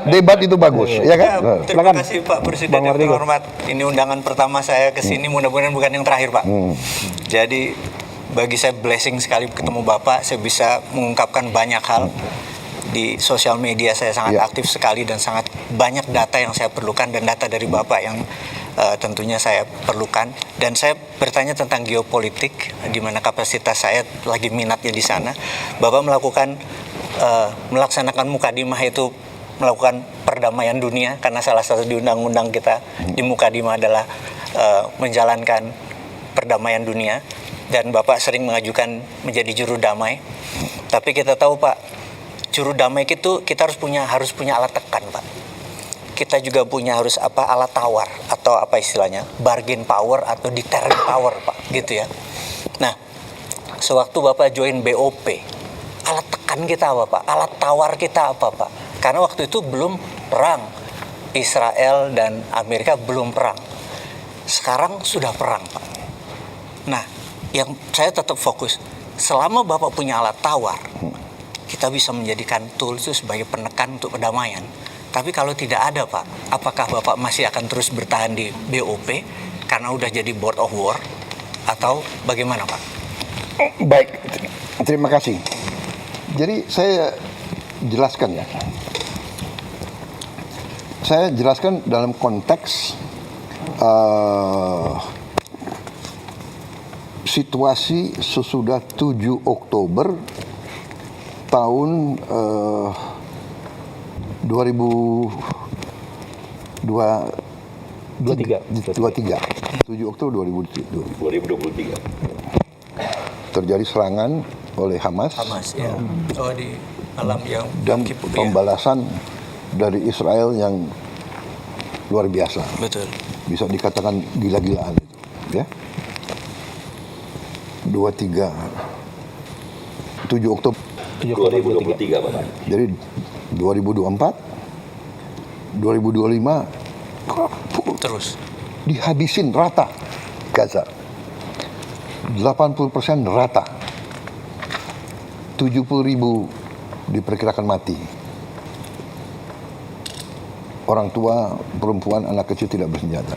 Debat itu bagus, ya kan? Terima kasih Pak Presiden yang terhormat. Ini undangan pertama saya ke sini, mudah-mudahan bukan yang terakhir Pak. Jadi bagi saya blessing sekali ketemu Bapak. Saya bisa mengungkapkan banyak hal. Di sosial media saya sangat aktif sekali dan sangat banyak data yang saya perlukan dan data dari Bapak yang tentunya saya perlukan. Dan saya bertanya tentang geopolitik, di mana kapasitas saya lagi minatnya di sana. Bapak melaksanakan Mukadimah itu melakukan perdamaian dunia, karena salah satu di undang-undang kita di Mukadimah adalah menjalankan perdamaian dunia, dan Bapak sering mengajukan menjadi juru damai. Tapi kita tahu Pak, juru damai itu kita harus punya alat tekan Pak. Kita juga punya alat tawar atau apa istilahnya, bargain power atau deterrent power Pak, gitu ya. Nah, sewaktu Bapak join BOP, alat tekan kita apa Pak? Alat tawar kita apa Pak? Karena waktu itu belum perang. Israel dan Amerika belum perang. Sekarang sudah perang Pak. Nah, yang saya tetap fokus, selama Bapak punya alat tawar, kita bisa menjadikan tool itu sebagai penekan untuk perdamaian. Tapi kalau tidak ada Pak, apakah Bapak masih akan terus bertahan di BOP karena udah jadi board of war, atau bagaimana Pak? Baik, terima kasih. Jadi saya jelaskan ya. Saya jelaskan dalam konteks situasi sesudah 7 Oktober tahun 2023. 7 Oktober 2023. Terjadi serangan oleh Hamas Ya. Di malam yang dan pembalasan dari Israel yang luar biasa. Betul. Bisa dikatakan gila-gilaan itu, ya. 7 Oktober 2023 Bapak. Jadi 2024, 2025 terus dihabisin rata Gaza. 80% rata. 70.000 diperkirakan mati. Orang tua, perempuan, anak kecil tidak bersenjata.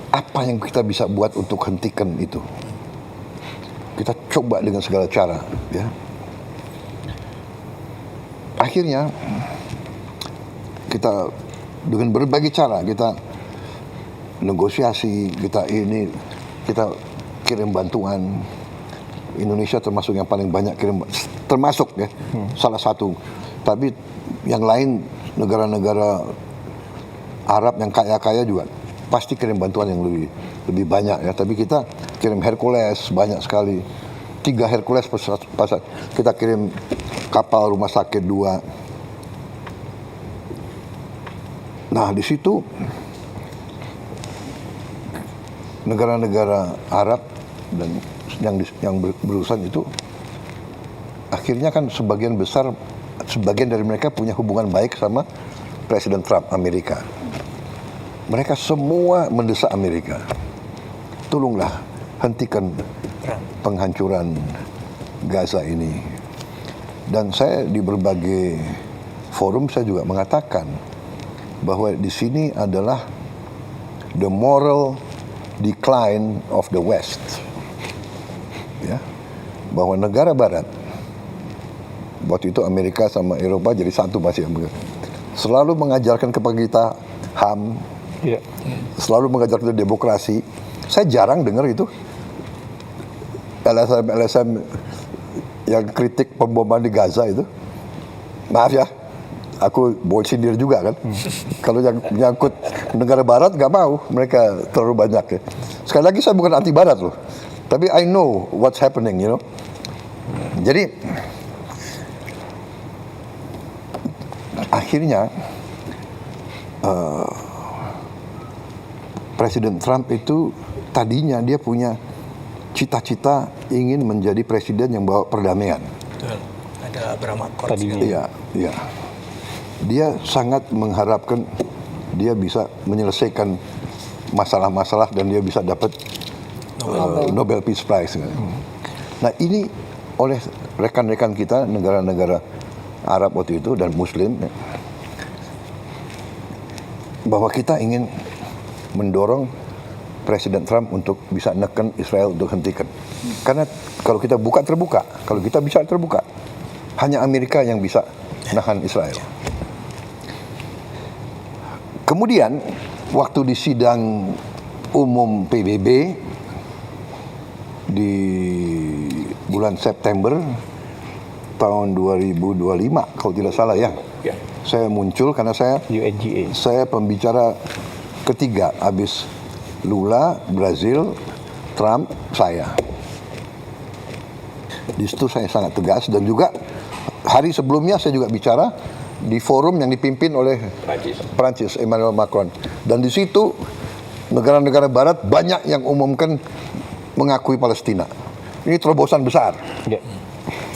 Apa yang kita bisa buat untuk hentikan itu? Kita coba dengan segala cara, ya. Akhirnya kita dengan berbagai cara kita negosiasi, kita kirim bantuan. Indonesia termasuk yang paling banyak kirim, termasuk ya, salah satu. Tapi yang lain, negara-negara Arab yang kaya-kaya juga pasti kirim bantuan yang lebih banyak ya. Tapi kita kirim Hercules banyak sekali, 3 Hercules pasat. Kita kirim kapal rumah sakit 2. Nah, di situ negara-negara Arab dan yang berurusan itu akhirnya kan sebagian dari mereka punya hubungan baik sama Presiden Trump Amerika. Mereka semua mendesak Amerika, tolonglah hentikan penghancuran Gaza ini. Dan saya di berbagai forum saya juga mengatakan bahwa di sini adalah the moral decline of the West, ya, bahwa negara Barat, waktu itu Amerika sama Eropa jadi satu masih, selalu mengajarkan kepada kita HAM, selalu mengajarkan kita demokrasi. Saya jarang dengar itu LSM yang kritik pemboman di Gaza itu. Maaf ya, aku boleh sindir juga kan. Kalau yang menyangkut negara Barat nggak mau, mereka terlalu banyak ya. Sekali lagi saya bukan anti Barat loh, tapi I know what's happening, you know. Jadi akhirnya Presiden Trump itu tadinya dia punya cita-cita ingin menjadi presiden yang bawa perdamaian. Betul. Ada Abraham Accords. Iya. Dia sangat mengharapkan dia bisa menyelesaikan masalah-masalah dan dia bisa dapat Nobel Peace Prize. Nah, ini oleh rekan-rekan kita negara-negara Arab waktu itu dan Muslim, bahwa kita ingin mendorong Presiden Trump untuk bisa neken Israel untuk hentikan. Karena kalau kita buka terbuka, kalau kita bisa terbuka, hanya Amerika yang bisa nahan Israel. Kemudian waktu di sidang umum PBB di bulan September tahun 2025 kalau tidak salah ya, saya muncul karena UNGA. saya pembicara ketiga habis Lula, Brazil, Trump, saya. Di situ saya sangat tegas dan juga hari sebelumnya saya juga bicara di forum yang dipimpin oleh Prancis, Emmanuel Macron. Dan di situ negara-negara Barat banyak yang umumkan mengakui Palestina. Ini terobosan besar. Ya.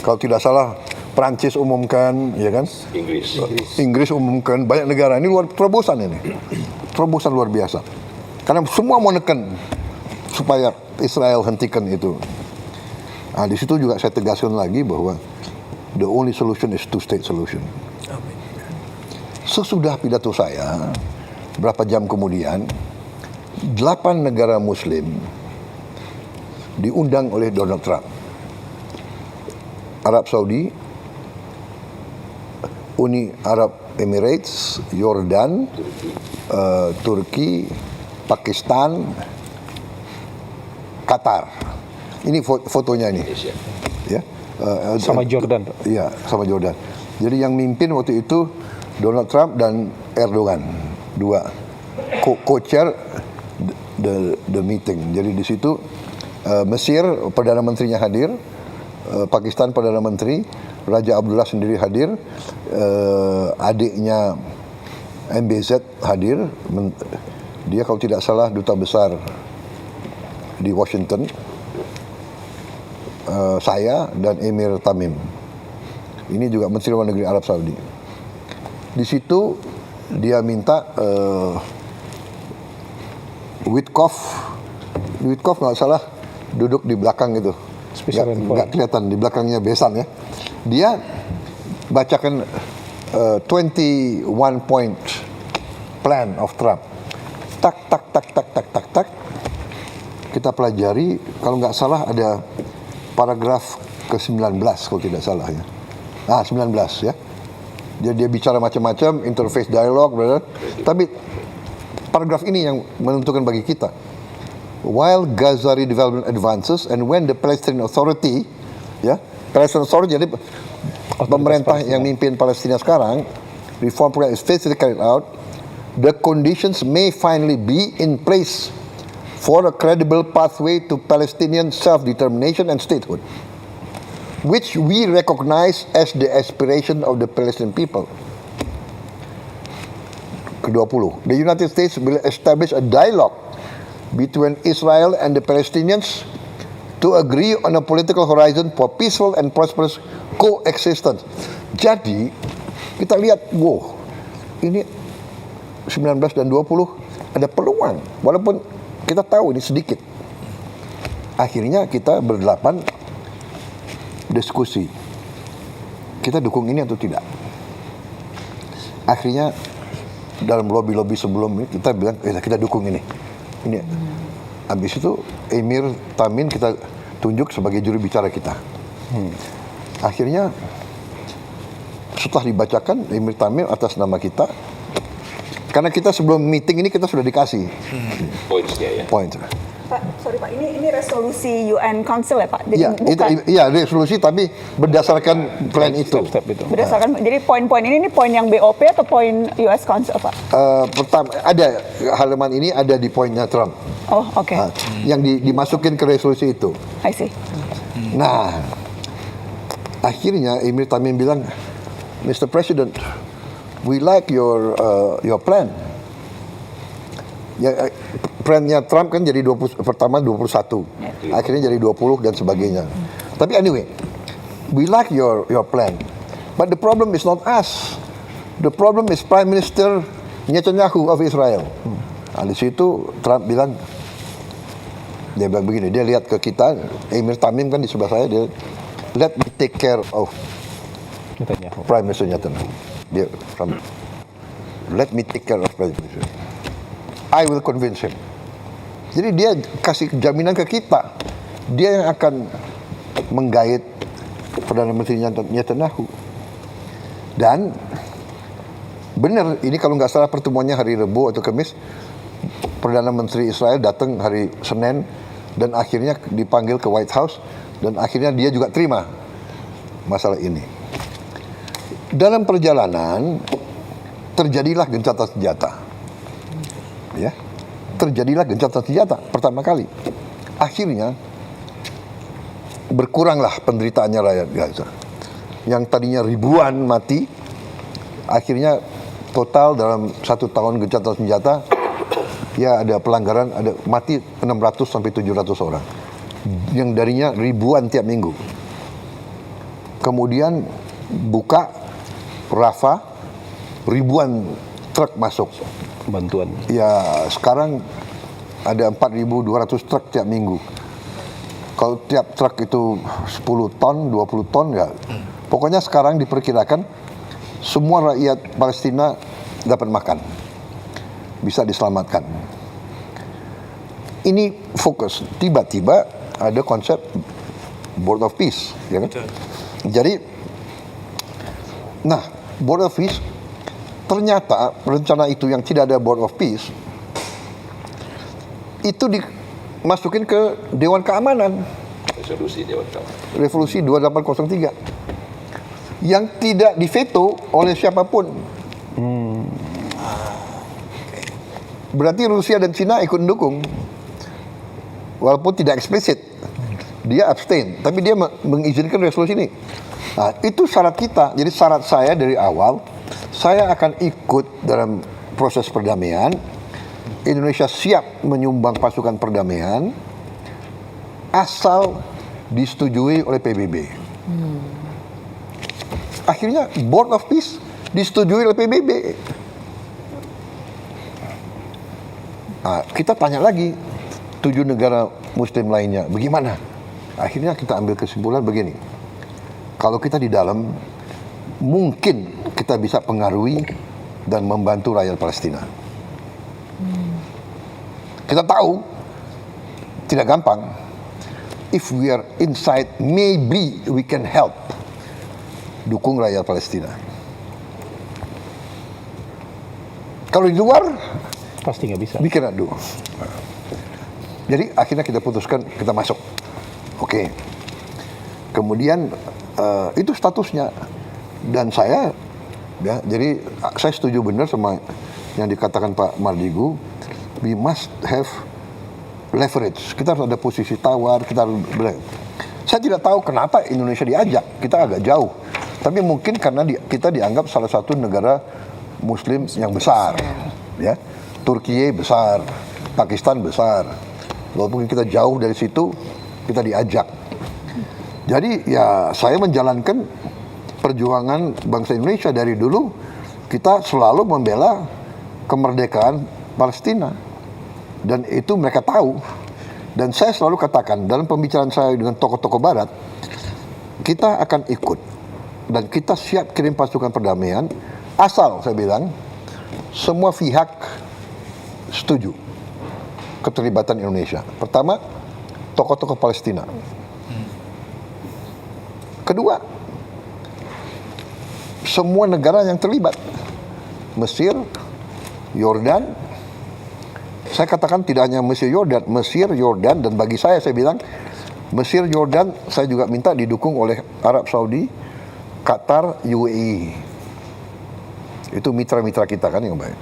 Kalau tidak salah Prancis umumkan, ya kan? Inggris umumkan, banyak negara. Ini terobosan ini. Terobosan luar biasa. Karena semua mau neken supaya Israel hentikan itu. Nah, di situ juga saya tegaskan lagi bahwa the only solution is two-state solution. Sesudah pidato saya, berapa jam kemudian, 8 negara Muslim diundang oleh Donald Trump. Arab Saudi, Uni Arab Emirates, Yordan, Turki, Pakistan, Qatar. Ini fotonya ini. Ya. Sama Jordan, Pak. Iya, sama Jordan. Jadi yang mimpin waktu itu Donald Trump dan Erdogan, dua co-chair the meeting. Jadi di situ Mesir Perdana Menterinya hadir, Pakistan Perdana Menteri, Raja Abdullah sendiri hadir, adiknya MBZ hadir, dia kalau tidak salah duta besar di Washington, saya dan Emir Tamim. Ini juga Menteri Luar Negeri Arab Saudi. Di situ dia minta Witkoff nggak salah duduk di belakang itu, nggak kelihatan di belakangnya besan ya. Dia bacakan 21 point plan of Trump. Tak. Kita pelajari, kalau nggak salah ada paragraf ke-19 kalau tidak salah ya. 19 ya. Dia bicara macam-macam, interface dialog, tapi paragraf ini yang menentukan bagi kita. While Gaza redevelopment advances and when the Palestinian Authority, ya, Palestinian Authority jadi pemerintah yang mimpin Palestina sekarang, reform program is faithfully carried out, the conditions may finally be in place for a credible pathway to Palestinian self-determination and statehood, which we recognize as the aspiration of the Palestinian people. Ke-20, the United States will establish a dialogue between Israel and the Palestinians to agree on a political horizon for peaceful and prosperous coexistence. Jadi, kita lihat, wow, ini 19 dan 20 ada peluang, walaupun kita tahu ini sedikit. Akhirnya kita berdelapan diskusi, kita dukung ini atau tidak. Akhirnya dalam lobby sebelum ini kita bilang kita dukung ini. Habis itu Emir Tamim kita tunjuk sebagai juru bicara kita. Akhirnya setelah dibacakan Emir Tamim atas nama kita, karena kita sebelum meeting ini kita sudah dikasih poin. Pak, sorry Pak, ini resolusi UN Council ya Pak? Jadi Iya, resolusi tapi berdasarkan plan itu. Step itu. Berdasarkan, jadi poin-poin ini poin yang BOP atau poin US Council Pak? Pertama ada halaman ini ada di poinnya Trump. Oh, oke. Yang dimasukin ke resolusi itu. I see. Nah, akhirnya Emir Tamim bilang, Mr. President, we like your plan. Ya, plannya Trump kan jadi 20, pertama 21, akhirnya jadi 20 dan sebagainya. Tapi anyway, we like your plan, but the problem is not us. The problem is Prime Minister Netanyahu of Israel. Nah, di situ Trump bilang, dia bilang begini, dia lihat ke kita, Emir Tamim kan di sebelah saya, dia let me take care of Netanyahu. Prime Minister Netanyahu. Dia let me take care of Prime Minister. I will convince him. Jadi dia kasih jaminan ke kita. Dia yang akan menggait Perdana Menteri Netanyahu. Dan benar, ini kalau nggak salah pertemuannya hari Rabu atau Kamis, Perdana Menteri Israel datang hari Senin dan akhirnya dipanggil ke White House dan akhirnya dia juga terima masalah ini. Dalam perjalanan terjadilah gencatan senjata. Ya. Terjadilah gencatan senjata pertama kali. Akhirnya berkuranglah penderitaannya rakyat Gaza. Yang tadinya ribuan mati, akhirnya total dalam 1 tahun gencatan senjata, ya ada pelanggaran, ada mati 600 sampai 700 orang. Yang darinya ribuan tiap minggu. Kemudian buka Rafah, ribuan truk masuk. Bantuan. Ya sekarang ada 4.200 truk tiap minggu. Kalau tiap truk itu 10 ton, 20 ton ya. Pokoknya sekarang diperkirakan semua rakyat Palestina dapat makan. Bisa diselamatkan. Ini fokus. Tiba-tiba ada konsep Board of Peace. Ya kan? Jadi, nah Board of Peace, ternyata rencana itu yang tidak ada Board of Peace, itu dimasukin ke Dewan Keamanan. Resolusi Dewan Keamanan. Revolusi 2803. Yang tidak diveto oleh siapapun. Berarti Rusia dan Cina ikut mendukung. Walaupun tidak eksplisit. Dia abstain, tapi dia mengizinkan resolusi ini. Nah, itu syarat kita. Jadi syarat saya dari awal, saya akan ikut dalam proses perdamaian. Indonesia siap menyumbang pasukan perdamaian asal disetujui oleh PBB. Akhirnya Board of Peace disetujui oleh PBB. Nah, kita tanya lagi 7 negara Muslim lainnya, bagaimana? Akhirnya kita ambil kesimpulan begini. Kalau kita di dalam, mungkin kita bisa pengaruhi dan membantu rakyat Palestina. Kita tahu tidak gampang. If we are inside, maybe we can help. Dukung rakyat Palestina. Kalau di luar, Pasti nggak bisa. we cannot do. Jadi akhirnya kita putuskan kita masuk. Oke. Kemudian itu statusnya. Dan saya, ya, jadi saya setuju benar sama yang dikatakan Pak Mardigu. We must have leverage. Kita harus ada posisi tawar. Saya tidak tahu kenapa Indonesia diajak. Kita agak jauh. Tapi mungkin karena kita dianggap salah satu negara Muslim yang besar. Ya, Turki besar, Pakistan besar. Walaupun kita jauh dari situ, kita diajak. Jadi ya saya menjalankan perjuangan bangsa Indonesia dari dulu. Kita selalu membela kemerdekaan Palestina. Dan itu mereka tahu. Dan saya selalu katakan dalam pembicaraan saya dengan tokoh-tokoh Barat, kita akan ikut. Dan kita siap kirim pasukan perdamaian, asal saya bilang, semua pihak setuju keterlibatan Indonesia. Pertama, tokoh-tokoh Palestina. Kedua, semua negara yang terlibat. Mesir, Yordan. Saya katakan tidak hanya Mesir, Yordan, dan bagi saya bilang, Mesir, Yordan, saya juga minta didukung oleh Arab Saudi, Qatar, UAE. Itu mitra-mitra kita kan yang baik.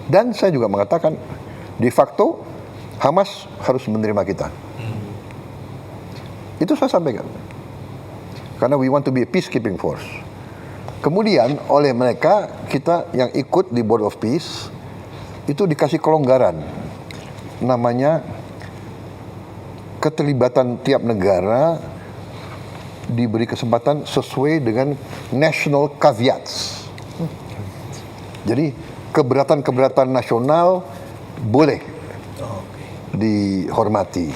Dan saya juga mengatakan, de facto, Hamas harus menerima kita. Itu saya sampaikan. Karena we want to be a peacekeeping force. Kemudian oleh mereka, kita yang ikut di Board of Peace, itu dikasih kelonggaran. Namanya keterlibatan tiap negara diberi kesempatan sesuai dengan national caveats. Jadi keberatan-keberatan nasional boleh dihormati.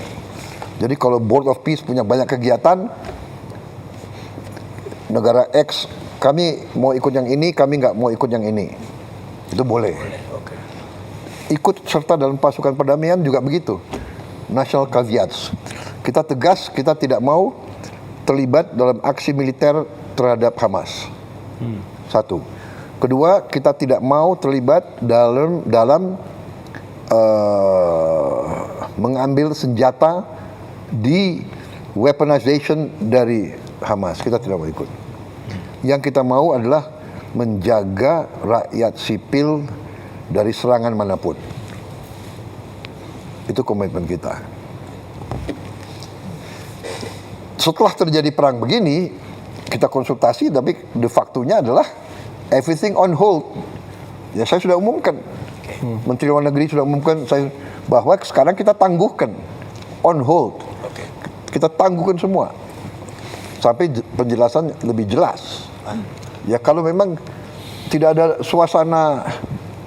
Jadi kalau Board of Peace punya banyak kegiatan, negara X kami mau ikut yang ini, kami nggak mau ikut yang ini. Itu boleh. Ikut serta dalam pasukan perdamaian juga begitu. National caveats. Kita tegas, kita tidak mau terlibat dalam aksi militer terhadap Hamas. Satu. Kedua, kita tidak mau terlibat dalam mengambil senjata di weaponization dari Hamas. Kita tidak mau ikut. Yang kita mau adalah menjaga rakyat sipil dari serangan manapun. Itu komitmen kita. Setelah terjadi perang begini, kita konsultasi, tapi de facto-nya adalah everything on hold. Ya, saya sudah umumkan. Menteri Luar Negeri sudah umumkan bahwa sekarang kita tangguhkan on hold. Kita tangguhkan semua sampai penjelasan lebih jelas. Ya, kalau memang tidak ada suasana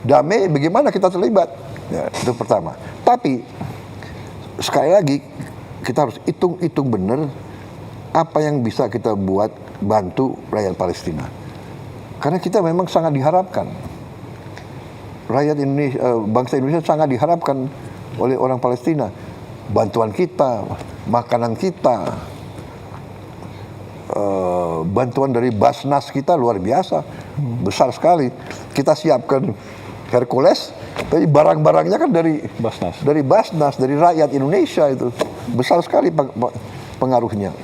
damai, bagaimana kita terlibat? Ya, itu pertama. Tapi sekali lagi kita harus hitung benar apa yang bisa kita buat bantu rakyat Palestina. Karena kita memang sangat diharapkan. Rakyat Indonesia, bangsa Indonesia sangat diharapkan oleh orang Palestina. Bantuan kita, makanan kita, bantuan dari Basnas kita luar biasa, besar sekali. Kita siapkan Hercules, tapi barang-barangnya kan dari Basnas, dari rakyat Indonesia, itu besar sekali pengaruhnya.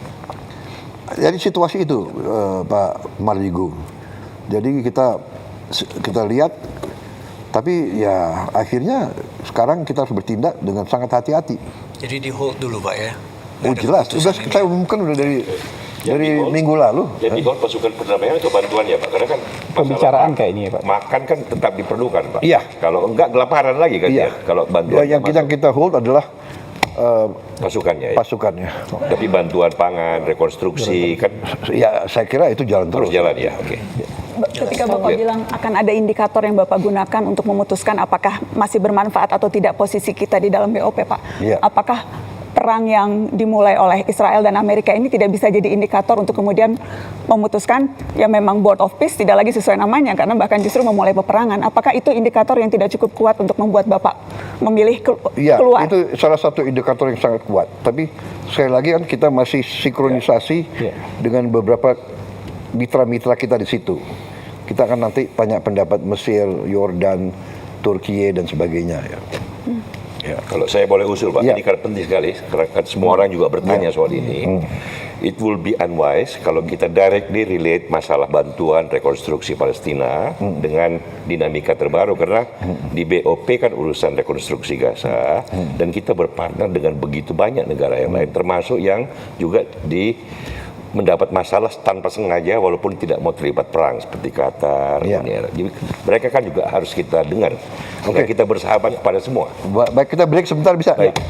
Jadi situasi itu, Pak Mardigu. Jadi kita lihat, tapi ya akhirnya sekarang kita harus bertindak dengan sangat hati-hati. Jadi di hold dulu Pak ya? Oh jelas, sudah saya umumkan udah dari minggu lalu. Jadi kalau pasukan perdamaian itu bantuan ya Pak, karena kan Pembicaraan kayak ini ya Pak. makan kan tetap diperlukan Pak. Iya. Kalau enggak kelaparan lagi kan Iya. ya. Kalau bantuan Ya, yang kita hold adalah pasukannya. Ya. pasukannya. Tapi bantuan pangan, rekonstruksi kan Ya saya kira itu jalan harus terus. jalan ya. Oke. Ketika Bapak bilang akan ada indikator yang Bapak gunakan untuk memutuskan apakah masih bermanfaat atau tidak posisi kita di dalam BOP, Pak. Iya. Apakah perang yang dimulai oleh Israel dan Amerika ini tidak bisa jadi indikator untuk kemudian memutuskan ya memang Board of Peace tidak lagi sesuai namanya karena bahkan justru memulai peperangan. Apakah itu indikator yang tidak cukup kuat untuk membuat Bapak memilih Iya, keluar? itu salah satu indikator yang sangat kuat. Tapi sekali lagi kan kita masih sinkronisasi dengan beberapa mitra-mitra kita di situ. Kita akan nanti tanya pendapat Mesir, Yordan, Turki dan sebagainya. Ya. Ya, kalau saya boleh usul Pak, Ya. ini karena penting sekali, karena kan semua orang juga bertanya soal ini. It will be unwise kalau kita directly relate masalah bantuan rekonstruksi Palestina dengan dinamika terbaru, karena di BOP kan urusan rekonstruksi Gaza, dan kita berpartner dengan begitu banyak negara yang lain, termasuk yang juga mendapat masalah tanpa sengaja walaupun tidak mau terlibat perang seperti Qatar, Ya. Uni Arab. Jadi mereka kan juga harus kita dengar. Karena kita bersahabat kepada semua. Baik, kita break sebentar bisa? Baik.